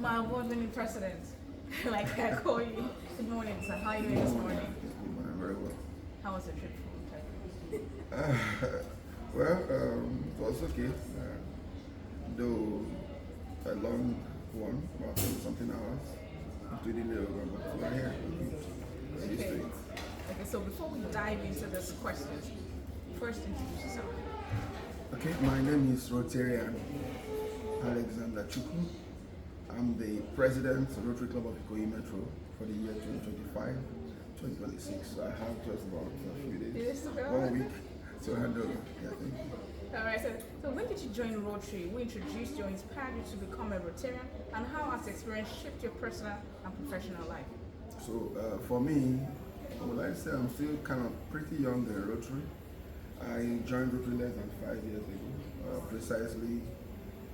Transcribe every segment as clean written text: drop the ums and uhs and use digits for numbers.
My award-winning president, like I call you. Good morning, sir. How are you doing this morning? Very well. How was the trip from Turkey? It was okay. Though a long one, about something hours, including the November. So we're here. We're used to it. Okay, so before we dive into this questions, first introduce yourself. Okay, my name is Rotarian Alexander Chukwu. I'm the president of Rotary Club of Ikoyi Metro for the year 2025-2026. So I have just about a few days, 1 week to hand over. Yeah, thank you. All right, so when did you join Rotary? Who introduced you or inspired you to become a Rotarian? And how has the experience shaped your personal and professional life? So for me, well, I say I'm still kind of pretty young in Rotary. I joined Rotary less than 5 years ago, precisely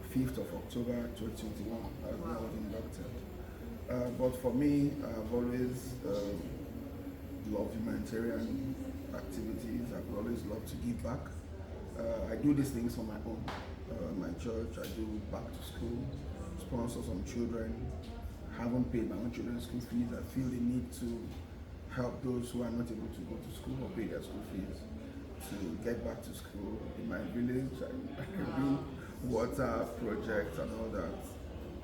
5th of October 2021, as I was inducted. But for me, I've always loved humanitarian activities. I've always loved to give back. I do these things on my own. My church, I do back to school, sponsor some children. Haven't paid my own children's school fees. I feel the need to help those who are not able to go to school or pay their school fees to get back to school. In my village, I do water projects and all that,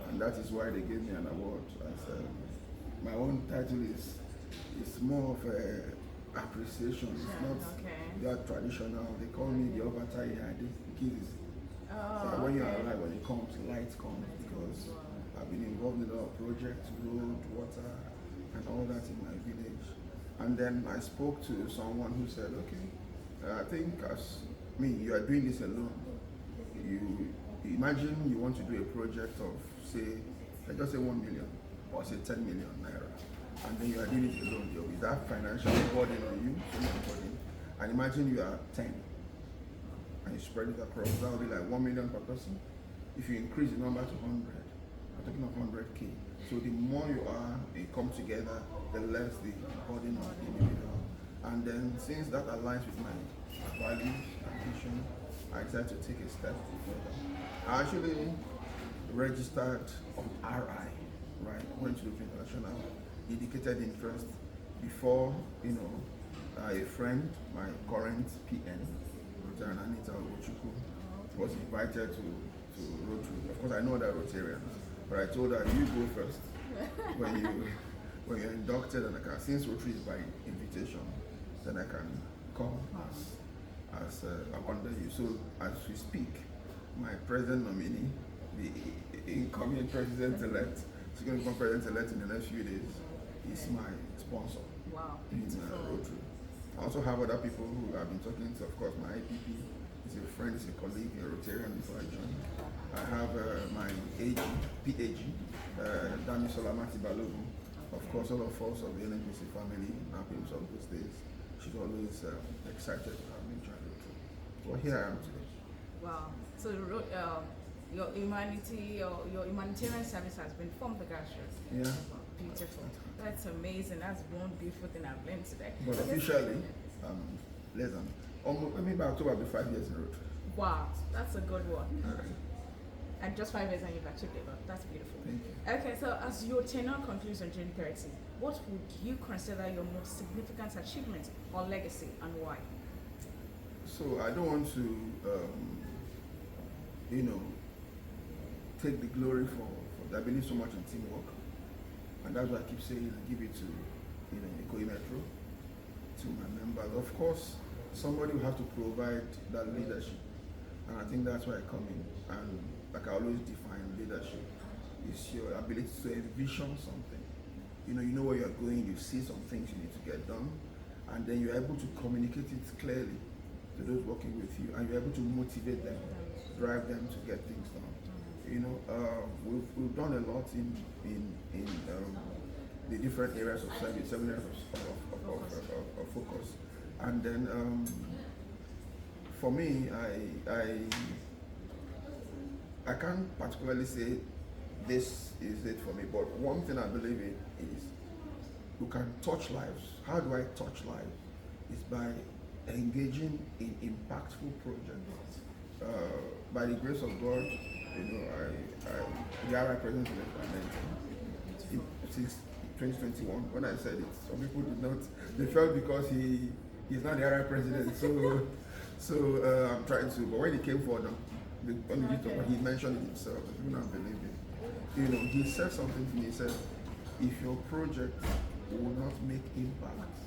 and that is why they gave me an award. As my own title is more of a appreciation. It's not that traditional. They call me the Overtai kids. So when you're alive, when it comes, light comes, because I've been involved in a lot of projects, road, water, and all that in my village. And then I spoke to someone who said, okay, I think you are doing this alone. You imagine you want to do a project of, say, let's just say 1 million or say 10 million naira, and then you are doing it alone. There will be that financial burden on you, so much burden. And imagine you are 10 and you spread it across, that will be like 1 million per person. If you increase the number to 100, I'm talking of 100K. So the more you are, they come together, the less the burden on the individual. And then since that aligns with my values and vision, I decided to take a step further. I actually registered on RI, right? Went to the international, indicated interest before, a friend, my current PN, Rotarian Chukwu, was invited to Rotary. Of course, I know that Rotarians, but I told her, you go first when you're inducted, and since Rotary is by invitation, then I can come as under you. So as we speak, my president nominee, the incoming president-elect, she's going to become president-elect in the next few days, is my sponsor. Wow. In Rotary. I also have other people who I've been talking to. Of course, my IPP is a friend, is a colleague, a Rotarian before I joined. I have my PAG, Dami Solamati Balogun. Of course, all of us of the NNPC family, nappings of those days. She's always excited to have me join Rotary. Well, here I am today. Wow. So your humanitarian service has been from the grassroots. Yeah. Beautiful. That's amazing. That's one beautiful thing I've learned today. But officially, less than maybe October will be 5 years in Rotary. Wow, that's a good one. All right. And just 5 years and you've achieved it. That's beautiful. Thank you. Okay, so as your tenure concludes on June 30, what would you consider your most significant achievement or legacy, and why? So I don't want to, take the glory for I believe so much in teamwork, and that's why I keep saying I give it to, Ikoyi Metro, to my members. Of course, somebody will have to provide that leadership, and I think that's where I come in. And like I always define leadership, is your ability to envision something. You know where you're going, you see some things you need to get done, and then you're able to communicate it clearly to those working with you, and you're able to motivate them, drive them to get things done. We've done a lot in the different areas of service, 7 areas of focus, and then for me, I can't particularly say this is it for me, but one thing I believe in is you can touch lives. How do I touch lives? It's by engaging in impactful projects. By the grace of God, the RI president since 2021. When I said it, some people did not. They felt because he's not the RI president. So I'm trying to. But when he came for he mentioned it himself. People don't believe it. He said something to me. He said, "If your project will not make impact,"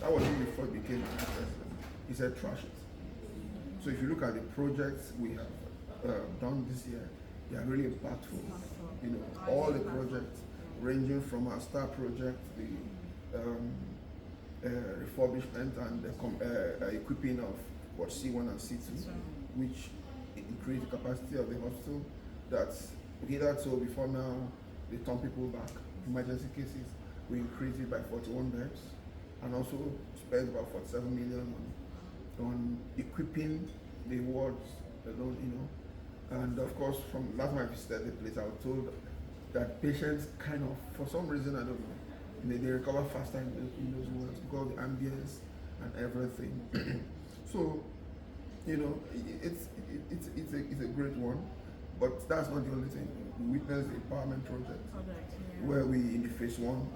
that was when he first became the president. He said, "Trash it." So if you look at the projects we have done this year, they are really impactful. All the projects ranging from our STAR project, the refurbishment and the equipping of C1 and C2, which increase the capacity of the hospital. That's hitherto before now, they turn people back. Emergency cases, we increased it by 41 beds and also spent about 47 million on equipping the wards alone, And of course, from last time I visited the place, I was told that patients kind of, for some reason, I don't know, they recover faster in those wards because of the ambience and everything. So, it's a great one, but that's not the only thing. We witnessed the empowerment project, where we, in the phase 1,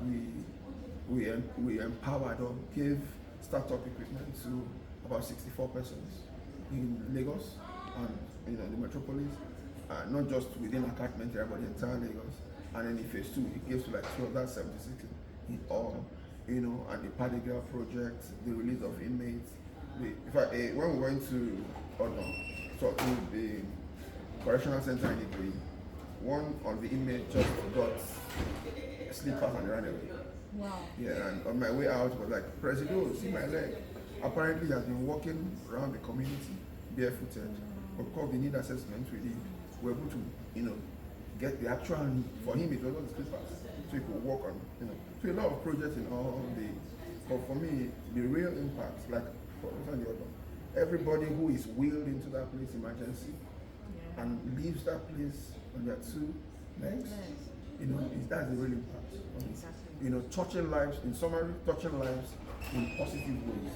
we empowered or gave startup equipment to about 64 persons in Lagos and the metropolis, not just within our catchment area, but the entire Lagos. And then in phase 2, it gives to like 276 in all, and the Paddy Girl project, the release of inmates. In fact, when we went to the correctional center in Italy, one of the inmates just got slippers and ran away. Wow. Yeah, and on my way out was like, "Presido, see my leg." Apparently he has been walking around the community barefooted. Of course, the need assessment we're able to, get the actual need. For him, it was not the slippers, so he could walk on, So a lot of projects in all but for me, the real impact, like everybody who is wheeled into that place emergency and leaves that place on their 2 legs, that's the real impact. Exactly. Touching lives, in summary, touching lives in positive ways.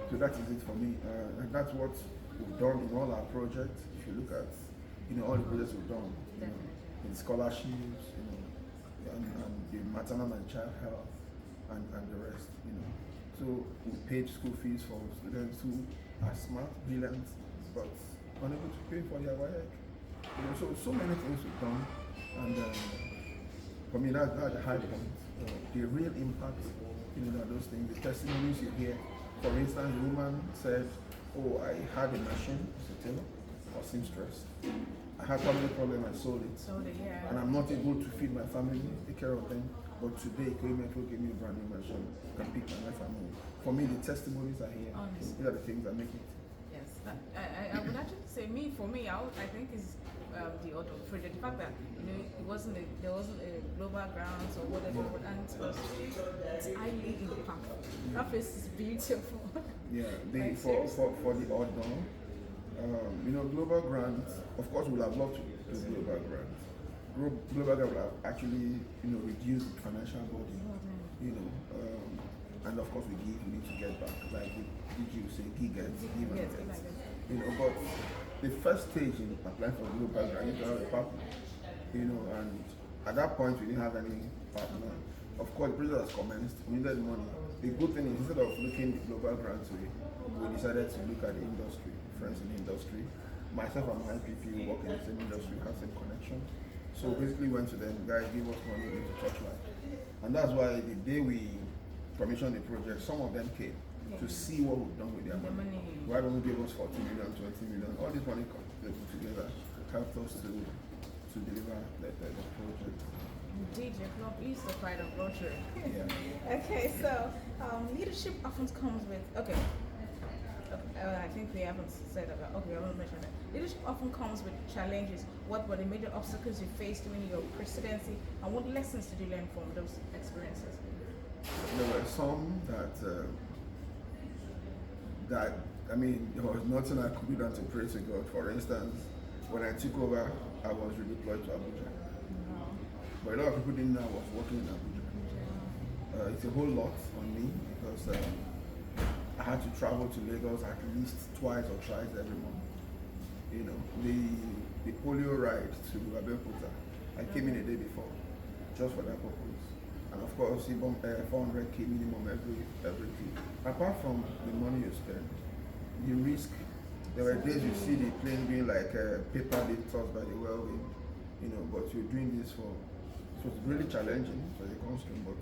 So that is it for me, and that's what we've done in all our projects. If you look at, all the projects we've done, in scholarships, and the maternal and child health, and the rest, So we paid school fees for students who are smart, brilliant, but unable to pay for their work. So many things we've done, and for me that's the high point. The real impact, those things, the testimonies you hear. For instance, the woman said, "Oh, I had a machine, as a tailor, or seamstress. I had family problem, I sold it. And I'm not able to feed my family, take care of them. But today, Metro gave me a brand new machine and pick my life and move." For me, the testimonies are here. Honestly. These are the things that make it. Yes, I would actually say I think is the other project. The fact that there wasn't a global grounds or whatever, and it's highly impactful. That place is beautiful. Yeah, Like, for the outdoor, global grants. Of course, we'll have loved to do global grants. Global grant will have actually, reduced the financial burden. And of course we need to get back. Like did you say, give and get. But the first stage in applying for global grant, you need to have a partner. And at that point we didn't have any partner. Of course, the project has commenced. We needed money. The good thing is, instead of looking at the global grants way, we decided to look at the industry, friends in the industry. Myself and my IPP work in the same industry, have same connection. So basically went to them, guys, give us money to touch life. And that's why the day we commissioned the project, some of them came to see what we've done with their money. Why don't we give us 40 million, 20 million? All this money together helped us to deliver the project. Indeed, your club is the pride of Rotary. Yeah. Okay, so leadership often comes with I think we haven't said about. Okay, I haven't mentioned that. Leadership often comes with challenges. What were the major obstacles you faced during your presidency, and what lessons did you learn from those experiences? There were some that there was nothing I could do than to pray to God. For instance, when I took over, I was redeployed to Abuja. But a lot of people didn't know I was working in Abuja. It's a whole lot on me because I had to travel to Lagos at least twice or thrice every month. You know, the polio ride to Abeokuta, I came in a day before, just for that purpose. And of course, even 400k minimum every trip. Apart from the money you spend, you risk. There were days you see the plane being like a paper being tossed by the whirlwind, you know, but you're doing this for. So it's really challenging for the constraint, but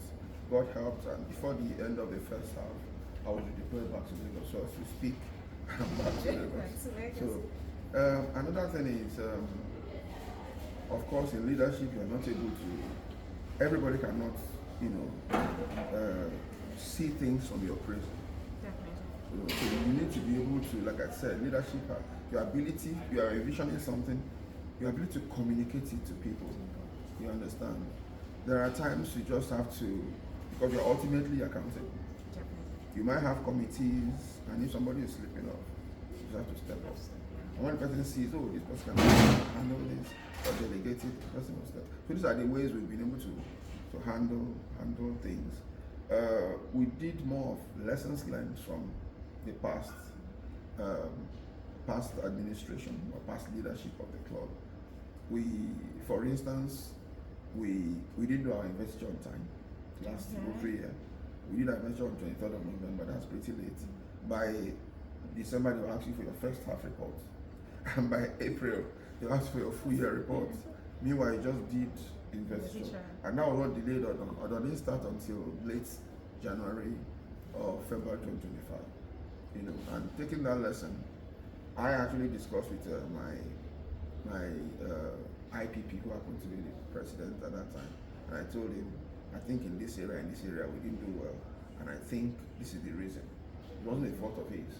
God helped. And before the end of the first half, I was deployed back to Lagos. So as we speak, I'm back to Lagos. So another thing is, of course, in leadership, you are not able to. Everybody cannot, you know, see things from your prison. So you need to be able to, like I said, leadership, your ability, you are envisioning something, your ability to communicate it to people. You understand? There are times you just have to, because you're ultimately accountable. You might have committees, and if somebody is slipping off, you just have to step up. And when the person sees, oh, this person can handle this, or delegate it, the person will step. So these are the ways we've been able to handle things. We did more of lessons learned from the past administration or past leadership of the club. For instance, we didn't do our investiture on time last Rotary year. We did our investiture on 23rd of November. That's pretty late. By December, they will ask you for your first half report, and by April, they ask for your full year report. Meanwhile, you just did investiture, and that was not delayed or didn't start until late January or February 2025. You know, and taking that lesson, I actually discussed with my IPP, who happened to be the president at that time, and I told him, I think in this area we didn't do well, and I think this is the reason. It wasn't a fault of his.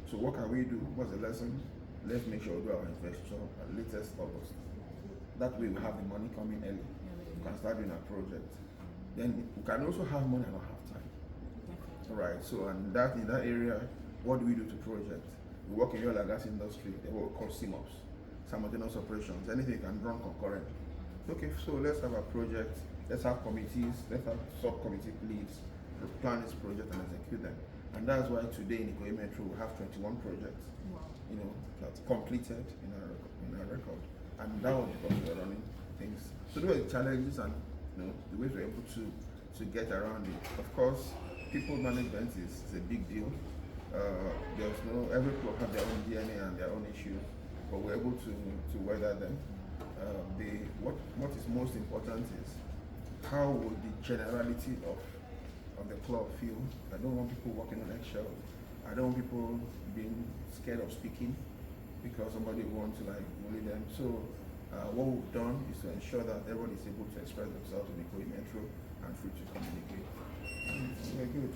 So what can we do? What's the lesson? Let's make sure we do our investiture at latest August. That way we have the money coming early. We can start doing our project. Then we can also have money and not have time. Right. So and in that area, what do we do to project? We work in the oil and gas industry. They will call SIMOPs, simultaneous operations. Anything can run concurrent. Okay, so let's have a project. Let's have committees. Let's have subcommittee leads. Plan this project and execute them. And that's why today in Ikoyi Metro we have 21 projects. Wow. You know, that's completed in our record. And that was because we were running things. So those were the challenges and, you know, the ways we're able to get around it. Of course, people management is a big deal. Every club have their own DNA and their own issues, but we're able to weather them. What is most important is how would the generality of the club feel. I don't want people walking on eggshells. I don't want people being scared of speaking because somebody wants to bully them. So what we've done is to ensure that everyone is able to express themselves in the Ikoyi Metro and free to communicate. We're good.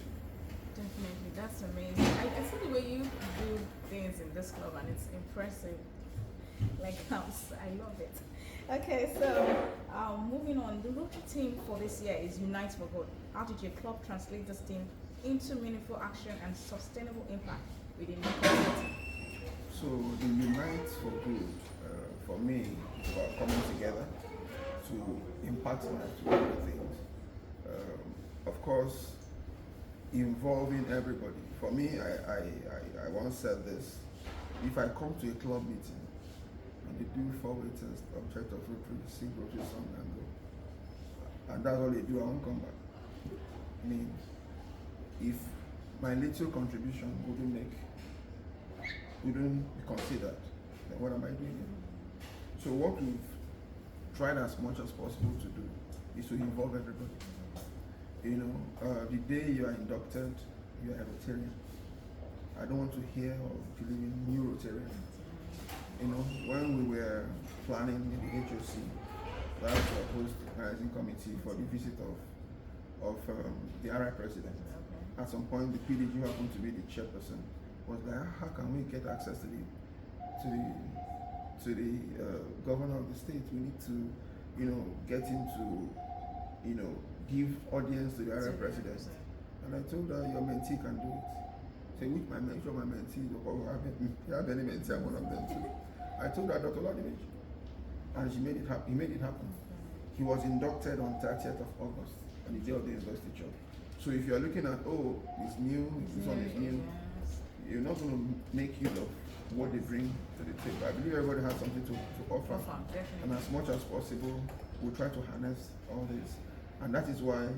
Definitely, that's amazing. I see the way you do things in this club, and it's impressive. I love it. Okay, so moving on, the Rotary theme for this year is Unite for Good. How did your club translate this theme into meaningful action and sustainable impact within the community? So the Unite for Good, for me, is about coming together to impact lives to other things. Of course, involving everybody. For me, I once said this: if I come to a club meeting and they do 4 waiters, object of Rotary, sing Rotary song and go, and that's all they do, I won't come back. I mean, if my little contribution wouldn't be considered, then what am I doing here? So what we've tried as much as possible to do is to involve everybody. You know, the day you are inducted, you are a Rotarian. I don't want to hear of believing new Rotarian. You know, when we were planning the HOC, that was to host the organizing committee for the visit of the RI president. At some point, the PDG happened to be the chairperson. Was like, how can we get access to the governor of the state? We need to, you know, get him to, you know, give audience to the RI president. And I told her, your mentee can do it. Say, which my mentee, or my mentee, or you have any mentee, I'm one of them too. I told her, Dr. Ladimich, and he made it happen. He was inducted on 30th of August, on the day of the investiture. So if you're looking at, oh, it's new, this one is new, you're not going to make use of what they bring to the table. I believe everybody has something to offer. Definitely. And as much as possible, we try to harness all this. And that is why,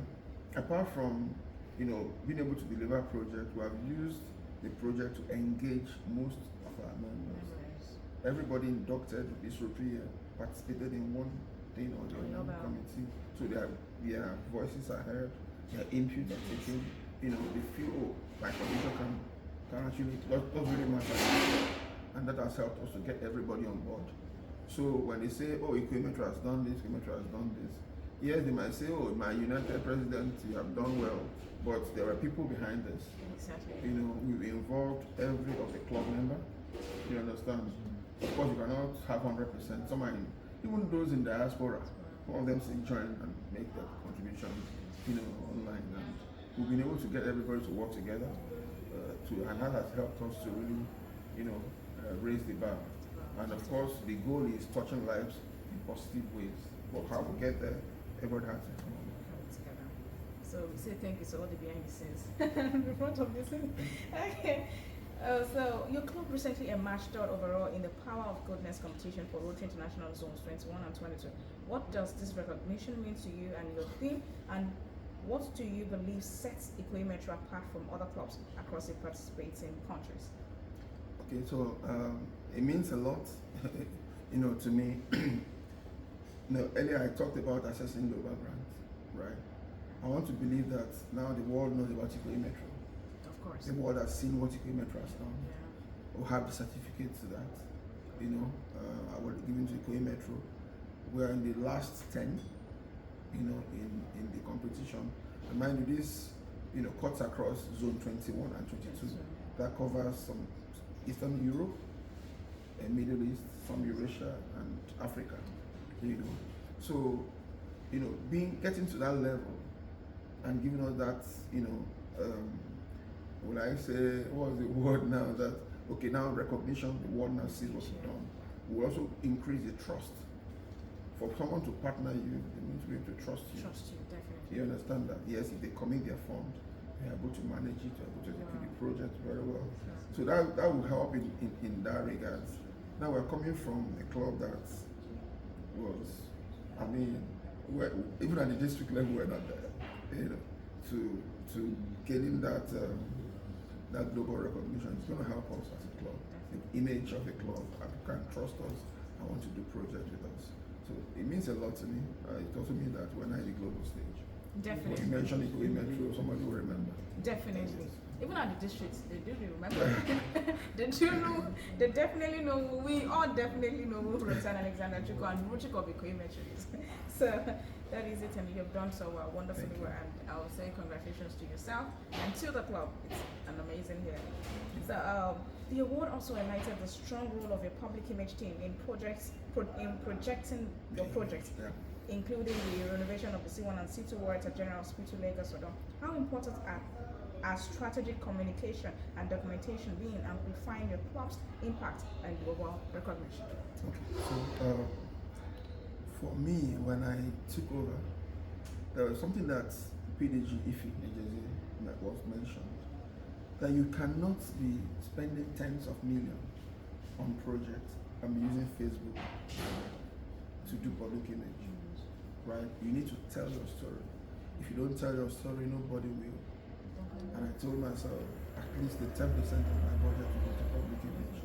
apart from being able to deliver projects, we have used the project to engage most of our members. Everybody inducted this Rotarian participated in one thing or the other committee, so their voices are heard, their input are taken. They feel, my condition can actually doesn't really matter, and that has helped us to get everybody on board. So when they say, "Oh, Equimetro has done this, Equimetro has done this," yes, they might say, "Oh, my United President, you have done well," but there are people behind this. Exactly. We've involved every of the club member. You understand? Of course, you cannot have 100%. Some are even those in diaspora, all of them say join and make that contribution, online. And we've been able to get everybody to work together, and that has helped us to really, raise the bar. And of course, the goal is touching lives in positive ways. But how we get there, everybody has to come together. So we say thank you to all the behind the scenes in front of this. Okay. So your club recently emerged third overall in the Power of Goodness competition for Rotary International Zones 21 and 22. What does this recognition mean to you and your team, and what do you believe sets Equimetro apart from other clubs across the participating countries? Okay, so it means a lot, to me. Earlier I talked about accessing global grants, right? I want to believe that now the world knows about Equimetro. Of course. The world has seen what Equimetro has done. Yeah. Or have the certificates to that. I was given to Equimetro. We're in the last 10, in the competition. And mind you, this, cuts across zone 21 and 22. That covers some Eastern Europe, and Middle East, some Eurasia and Africa. So, getting to that level and giving us that, when I say, what was the word now, that, okay, now recognition, the world now sees what we've done. We also increase the trust. For someone to partner you, they need to be able to trust you. Trust you, definitely. You understand that? Yes, if they commit their fund, they're able to manage it, they're able to execute the project very well. So that will help in that regard. Now we're coming from a club that was, even at the district level, we're not there. To getting that global recognition is going to help us as a club. The image of the club, people can trust us and want to do projects with us. So it means a lot to me. It also means that we're not in the global stage. Definitely. When you mention Equimetro, somebody will remember. Definitely. Even at the districts, they do remember. They do know. They definitely know. We all definitely know who Rotarian Alexander Chukwu and Chukwu of Equimetro is. So that is it, and you have done so well, wonderfully well. And I will say congratulations to yourself and to the club. It's an amazing year. So the award also highlighted the strong role of your public image team in projecting your projects. Yeah. Including the renovation of the C1 and C2 wards at General Hospital, Lagos. How important are strategic communication and documentation being amplifying your club's impact and global recognition? Okay, so for me, when I took over, there was something that PDG IFI was mentioned, that you cannot be spending tens of millions on projects and using Facebook to do public image. Right? You need to tell your story. If you don't tell your story, nobody will. And I told myself, at least the 10% of my budget to go to public image.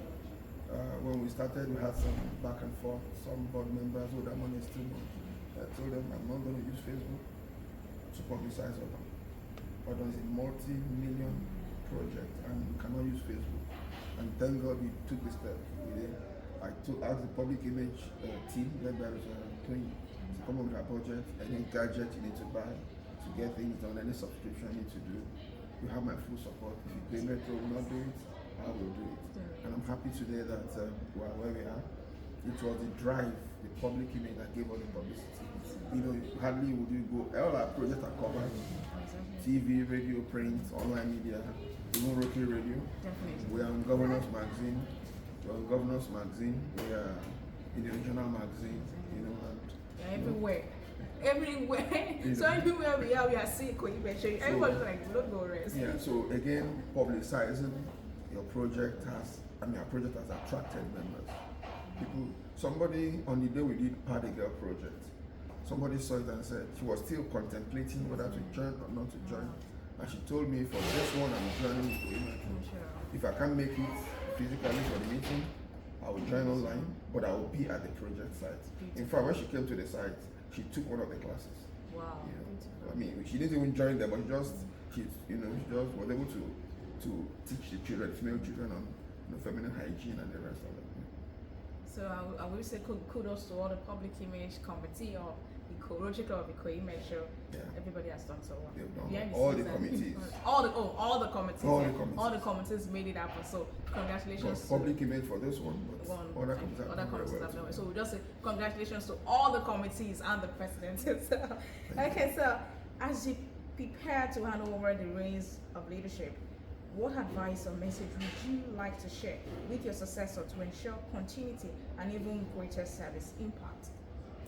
When we started, we had some back and forth. Some board members, that money is too much. I told them, I'm not going to use Facebook to publicize Odon. Odon is a multi-million project, and you cannot use Facebook. And thank God we took the step. I asked the public image team, led by Rotarian, to come up with a budget, any gadget you need to buy to get things done, any subscription you need to do. You have my full support. If Equimetro will not do it, I will do it. And I'm happy today that we are where we are. It was the drive, the public image that gave all the publicity. Hardly would you go, all our projects are covered. TV, radio, print, online media, even Rotary Radio. Definitely. We are on Governor's Magazine. We're on Governor's Magazine. We are in the regional magazine, and everywhere. Everywhere. So everywhere we are seeing Everybody's like, don't go rest. Yeah, so again, publicizing your project has our project has attracted members. Somebody on the day we did Pad a Girl project, somebody saw it and said she was still contemplating whether to join or not to join. And she told me, for this one, I'm joining with Humanitarian. If I can't make it physically for the meeting, I will join online, but I will be at the project site. In fact, when she came to the site, she took one of the classes. Wow. You know, I mean, she didn't even join them, but she just was able to teach the children, female children, on feminine hygiene and the rest of it. So I will say kudos to all the public image committee or Rotary Club of Image. Yeah. Everybody has done so well. They've done all the committees. All the committees. All the committees made it happen. So congratulations. Public image for this one, but other committees have done well. So we just say congratulations to all the committees and the president. So as you prepare to hand over the reins of leadership, what advice or message would you like to share with your successor to ensure continuity and even greater service impact?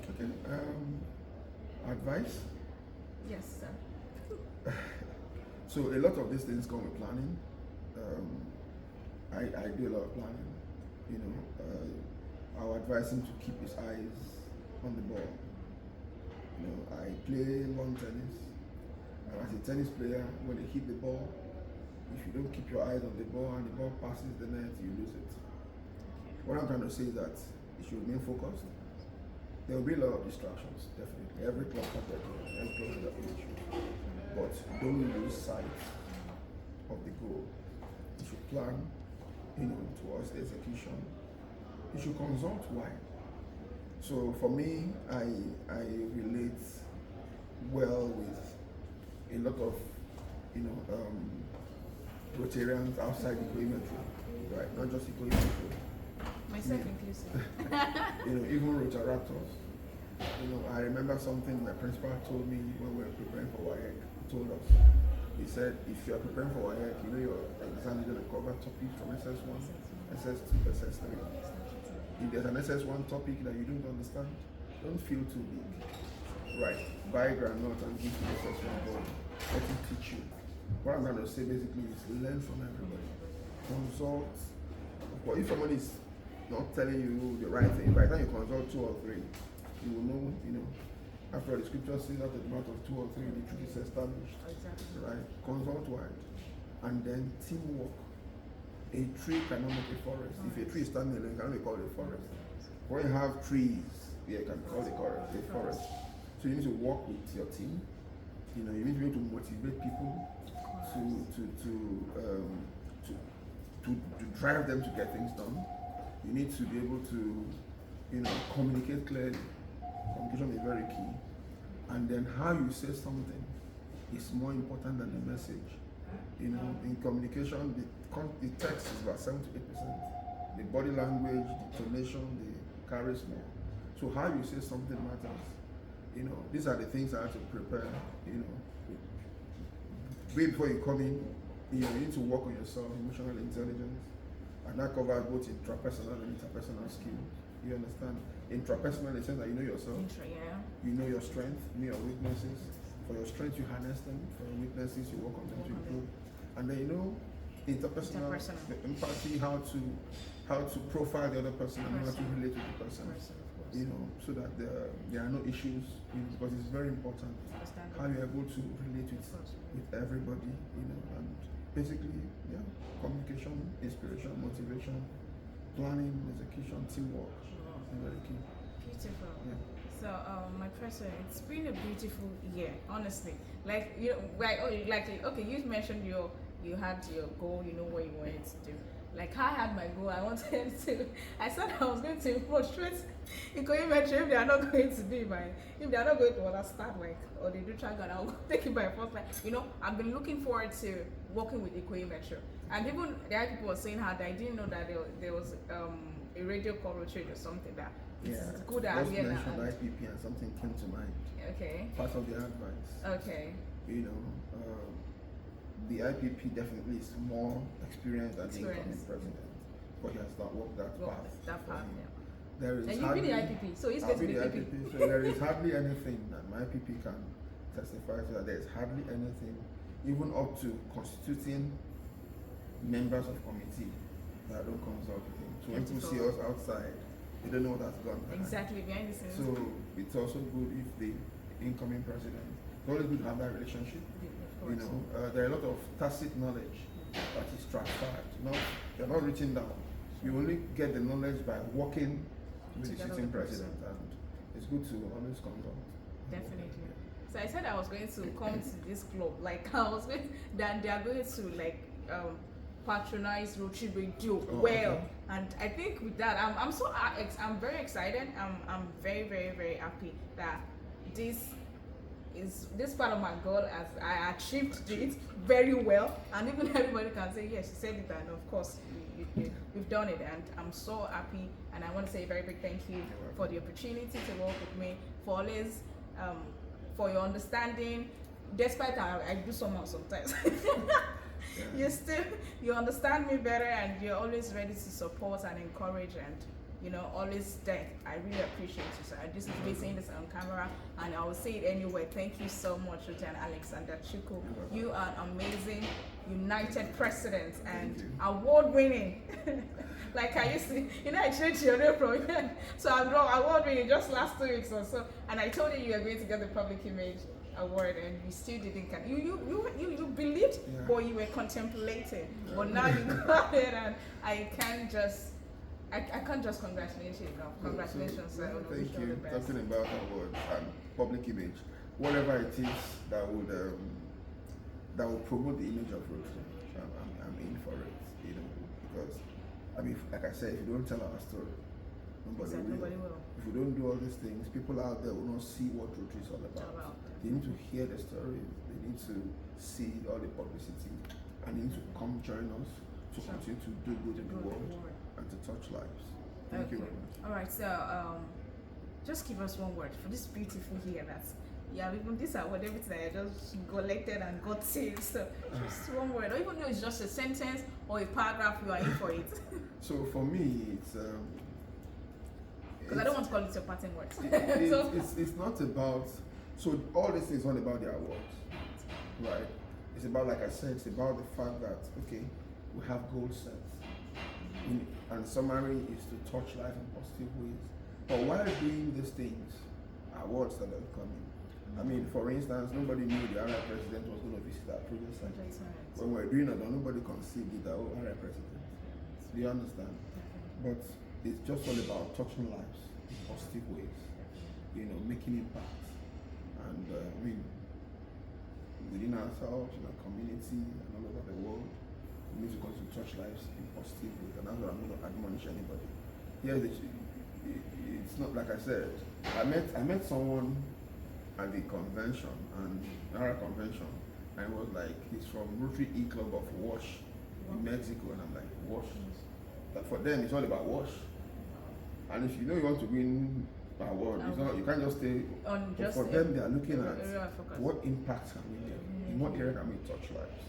Okay. Advice? Yes, sir. So a lot of these things come with planning. I do a lot of planning. I would advise him to keep his eyes on the ball. I play lawn tennis, and as a tennis player, when they hit the ball, if you don't keep your eyes on the ball and the ball passes the net, you lose it. What I'm trying to say is that you should remain focused. There will be a lot of distractions, definitely. Every club has their issue. But don't lose sight of the goal. You should plan, towards the execution. You should consult why. So for me, I relate well with a lot of, Rotarians outside the Metro, right? Not just the Metro. Myself inclusive. Even Rotaractors. I remember something my principal told me when we were preparing for WAEC. He told us, he said, if you are preparing for WAEC, your exam is going to cover topics from SS1, SS2, SS3. If there's an SS1 topic that you don't understand, don't feel too big. Right, buy Granite and give to the SS1 board. Let him teach you. What I'm going to say basically is learn from everybody. Consult. But if someone is not telling you the right thing, by the time you consult 2 or 3, you will know, after the scripture says that the mouth of 2 or 3, the truth is established. Exactly. Right? Consult wide. And then teamwork. A tree cannot make a forest. If a tree is standing alone, it cannot be called a forest. When you have trees, it can be called a forest. So you need to work with your team. You need to be able to motivate people to drive them to get things done. You need to be able to, communicate clearly. Communication is very key. And then how you say something is more important than the message. In communication, the text is about 7 to 8%. The body language, the tonation, the charisma. So how you say something matters. These are the things I have to prepare. Way before you come in, you need to work on yourself, emotional intelligence, and that covers both intrapersonal and interpersonal skills. You understand? Intrapersonal in the sense that you know yourself, you know your strength, you know your weaknesses. For your strengths, you harness them. For your weaknesses, you work on them to improve. And then interpersonal, the empathy, how to profile the other person and how to relate to the person. So that there are no issues, because it's very important how you're able to relate with everybody, and basically, communication, inspiration, motivation, planning, execution, teamwork is very key. Beautiful. Yeah. So, my president, it's been a beautiful year, honestly. Okay, you mentioned you had your goal, you know what you wanted to do. Like, I had my goal, I said I was going to frustrate Metro if they are not going to understand, or they do try and I'll take it by force. I've been looking forward to working with Metro. And even the other people were saying how I didn't know that there was a radio call Rotary or something that it's good that I'm here now. Mentioned IPP and something came to mind. Okay. Part of the advice. Okay. The IPP definitely is more experienced than the incoming president, but he has not walked that path. There is and you've been the IPP, so he's going to be the IPP. So there is hardly anything that my IPP can testify to. That there is hardly anything, even up to constituting members of committee, that don't consult with him. So when people Beautiful. see us outside, they don't know what has gone behind. Exactly, behind the scenes. So it's also good if the incoming president, it's always good to have that relationship. Of course. There are a lot of tacit knowledge that is transferred. They're not written down. You only get the knowledge by working with the Together sitting with the person. president, and it's good to always consult. Definitely. So I said I was going to come to this club. Like I was going, that they are going to patronize Rotary Radio well, okay. and I think with that, I'm very excited. I'm very very very happy that this part of my goal as I achieved it very well, and even everybody can say yes, you said it, and of course we've done it, and I'm so happy, and I want to say a very big thank you for the opportunity to work with me, for always for your understanding, despite I do somehow sometimes. Yeah. You understand me better, and you're always ready to support and encourage, and always there. I really appreciate you, sir. This is me saying this on camera, and I will say it anyway. Thank you so much, Lieutenant Alexander Chukwu. You are an amazing United President and award-winning. Like I used to, I changed your name from here. So I'm award-winning just last 2 weeks or so, and I told you were going to get the public image award, and you still didn't get. You believed, Yeah. but you were contemplating. Yeah. But now you got it, and I can't just congratulate you enough. Congratulations, sir. Thank you. Talking about awards and public image, whatever it is that would promote the image of Rotary, I'm in for it. Because like I said, if you don't tell our story, nobody will. If we don't do all these things, people out there will not see what Rotary is all about. They need to hear the stories. They need to see all the publicity, and they need to come join us to continue to do good in the world and to touch lives. Thank you very much. All right, so just give us one word for this beautiful here. Even this award, everything I just collected and got saved. So just one word, or even though it's just a sentence or a paragraph, you are in for it. So for me, it's because I don't want to call it your parting words. It's not about. So all this is not about the awards, right? It's about, like I said, it's about the fact that we have goals set. And summary is to touch life in positive ways. But while doing these things, awards that are coming. For instance, nobody knew the RI president was going to visit our project site. When we were doing it, nobody conceived it that, RI president. Do you understand? But it's just all about touching lives in positive ways, making impact. And within ourselves, in our community, and all over the world, we need to continue to touch lives in positive ways, and that's what I'm going to admonish anybody. It's not like I said. I met someone at the convention, and our convention, and it was like he's from Rotary E Club of Wash in Mexico, and I'm like, Wash. But for them, it's all about Wash. And if you want to win award, you can't just stay. For them, they are looking at what impact can we make, in what area can we touch lives.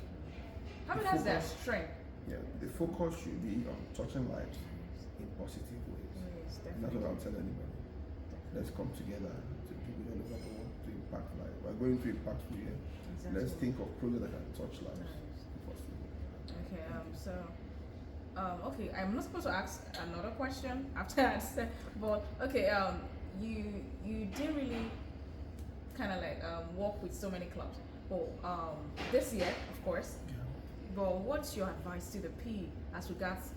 That's their strength. Yeah, the focus should be on touching lives in positive ways. And that's what I'll tell anybody. Let's come together to do it all over the world to impact lives. We're going to impact for you. Exactly. Let's think of projects that can touch lives in positive ways. Okay, I'm not supposed to ask another question after that, but you didn't really kind of work with so many clubs. But this year, of course. Yeah. But what's your advice to the P as regards,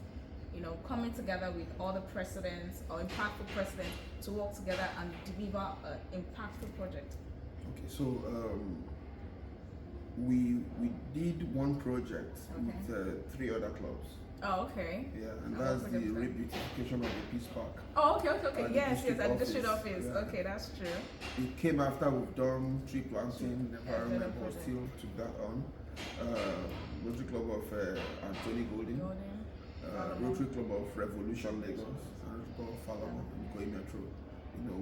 coming together with other presidents or impactful presidents to work together and deliver an impactful project? Okay, so we did one project with 3 other clubs. Oh, okay. Yeah, and that's the re-beautification of the Peace Park. Oh, okay. Yes, at the district office. Yeah. Okay, that's true. It came after we've done tree planting, the environment, but still took that on. Rotary Club of Anthony Golden, Rotary Club of Revolution Lagos, and Rotary Club of Falamo and Koi Metro.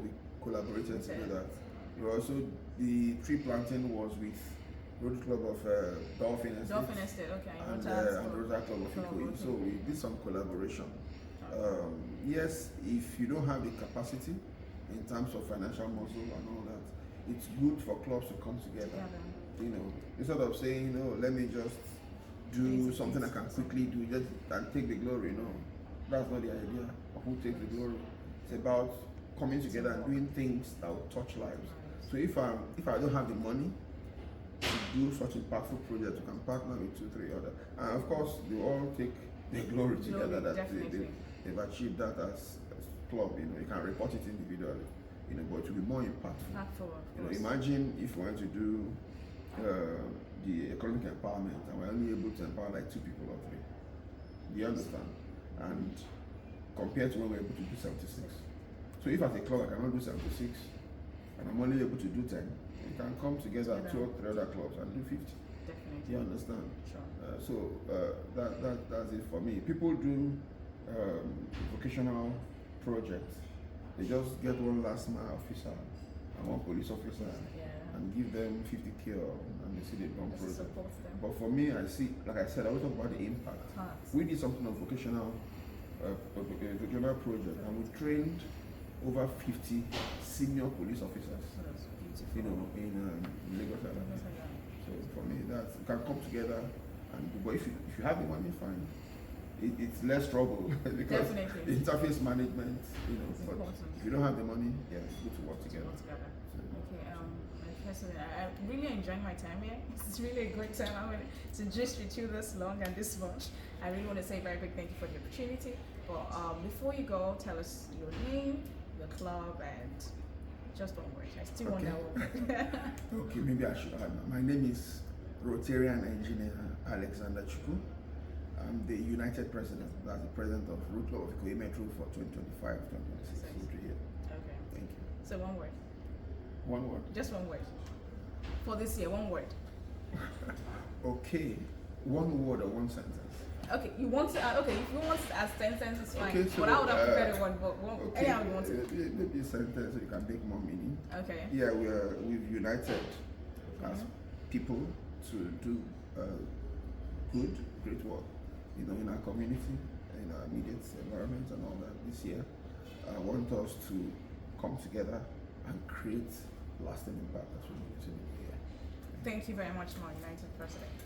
We collaborated to do that. The tree planting was with Rotary Club of Dolphin Estate. And Rotary Club of Ikoyi. So we did some collaboration. Yes, if you don't have the capacity in terms of financial muscle and all that, it's good for clubs to come together. Instead of saying, let me just do something I can quickly do just and take the glory. No, that's not the idea of who takes the glory. It's about coming together and doing things that will touch lives. So if I don't have the money to do such impactful projects, we can partner with 2, 3 others, and of course they all take the glory together that they've achieved that as club. You can report it individually, but it will be more impactful. Imagine if we want to do the economic empowerment and we're only able to empower like 2 people or 3. Do you understand? And compared to when we're able to do 76. So if as a club I cannot do 76 and I'm only able to do 10, we can come together 2 or 3 other clubs and do 50. Definitely. You understand? Sure. That's it for me. People do vocational projects. They just get one last mile officer and one police officer and give them 50K and they see they've done project. But for me, I see, like I said, I always talk about the impact. We did something of vocational project and we trained over 50 senior police officers. In Lagos Island. So for me, you can come together but if you have the money, fine. It's less trouble because interface management, but if you don't have the money, it's good to work together. President, I really enjoyed my time here. It's really a great time. I'm going to gist with you this long and this much. I really want to say a very big thank you for the opportunity. But before you go, tell us your name, your club, and just one word. I still want that one. Okay, maybe I should add. My name is Rotarian Engineer Alexander Chukwu. I'm the United President. That's the President of Root Club of Ikoyi Metro for 2025-2026. Okay. Thank you. So one word. One word. Just one word. For this year, one word. Okay. One word or one sentence. Okay, you want to if you want to add 10 sentences, fine. Okay, so, but I would have prepared one, but anyhow you want to. Maybe a sentence so you can make more meaning. Okay. Yeah, we've united as people to do great work, in our community, in our immediate environment and all that. This year, I want us to come together and create lasting impact as we move to the year. Thank you very much, my United President.